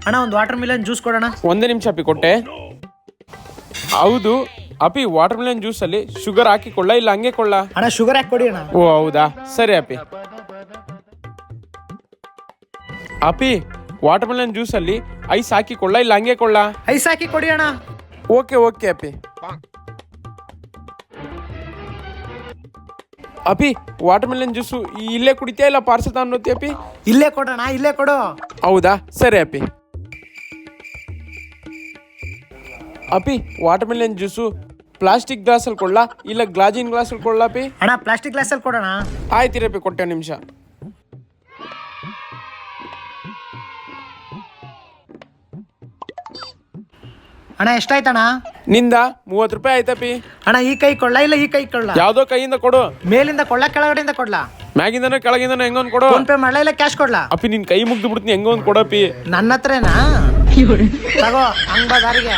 ಅಣ್ಣ ಒಂದು water Milan juice ಕೊಡೋಣ. ಒಂದೇ ನಿಮಿಷ ಅಪ್ಪಿ ಕೊಟ್ಟೆ. ಹೌದು ಅಪ್ಪಿ, ವಾಟರ್ ಮಿಲನ್ ಜ್ಯೂಸ್ ಅಲ್ಲಿ ಶುಗರ್ ಹಾಕಿಕೊಳ್ಳ ಇಲ್ಲ ಹಂಗೆ ಕೊಳ್ಳ? ಅಣ್ಣ ಶುಗರ್ ಹಾಕಿ ಕೊಡಿ ಅಣ್ಣ. ಓ ಹೌದಾ, ಸರಿ ಅಪ್ಪಿ. ಅಪ್ಪಿ, ವಾಟರ್ ಮಿಲನ್ ಜ್ಯೂಸ್ ಅಲ್ಲಿ ಐಸ್ ಹಾಕಿಕೊಳ್ಳ ಇಲ್ಲ ಹಂಗೆ ಕೊಳ್ಳ? ಐಸ್ ಹಾಕಿ ಕೊಡಿ ಅಣ್ಣ. ಓಕೆ ಓಕೆ ಅಪ್ಪಿ. ಅಪ್ಪಿ, ವಾಟರ್ ಮಿಲನ್ ಜ್ಯೂಸು ಇಲ್ಲೇ ಕುಡಿತೀಯ ಇಲ್ಲ ಪಾರ್ಸಲ್ ತಗೊಂಡೋತಿ ಅಪ್ಪಿ? ಇಲ್ಲೇ ಕೊಡೋಣ, ಇಲ್ಲೇ ಕೊಡು. ಹೌದಾ, ಸರಿ ಅಪ್ಪಿ. ಅಪ್ಪಿ, ವಾಟರ್ ಮಿಲನ್ ಜ್ಯೂಸು ಪ್ಲಾಸ್ಟಿಕ್ ಗ್ಲಾಸಲ್ಲಿ ಕೊಳ್ಳ ಇಲ್ಲ ಗ್ಲಾಜಿನ್ ಗ್ಲಾಸಲ್ಲಿ ಕೊಳ್ಳ ಅಪ್ಪಿ? ಅಣ್ಣ ಪ್ಲಾಸ್ಟಿಕ್ ಗ್ಲಾಸಲ್ಲಿ ಕೊಡೋಣ. ಆಯ್ತಿರಪ್ಪಿ, ಕೊಟ್ಟೆ ನಿಮಿಷ. ಅಣ್ಣ ಎಷ್ಟಾಯ್ತಣ್ಣ? ನಿಂದ 30 ರೂಪಾಯಿ ಆಯ್ತಪ್ಪಿ. ಅಣ್ಣ ಈ ಕೈ ಕೊಳ್ಳ ಇಲ್ಲ ಈ ಕೈ ಕೊಳ್ಳ? ಯಾವ್ದೋ ಕೈಯಿಂದ ಕೊಡು. ಮೇಲಿಂದ ಕೊಳ್ಳ ಕೆಳಗಡೆಯಿಂದ ಕೊಡ್ಲಾ? ಮ್ಯಾಗಿಂದನೋ ಕೆಳಗಿಂದನೋ ಹೆಂಗೊಂದು ಕೊಡು. ಫೋನ್ ಪೇ ಮಾಡ್ಲಾ ಇಲ್ಲ ಕ್ಯಾಶ್ ಕೊಡ್ಲಾ? ಅಪ್ಪಿ ನಿನ್ ಕೈ ಮುಗ್ದು ಬಿಡ್ತೀನಿ, ಹೆಂಗೊಂದು ಕೊಡಪ್ಪಿ. ನನ್ನ ಹತ್ರನಾ? ತಗೋ ಹಂಗ ದಾರಿಗೆ.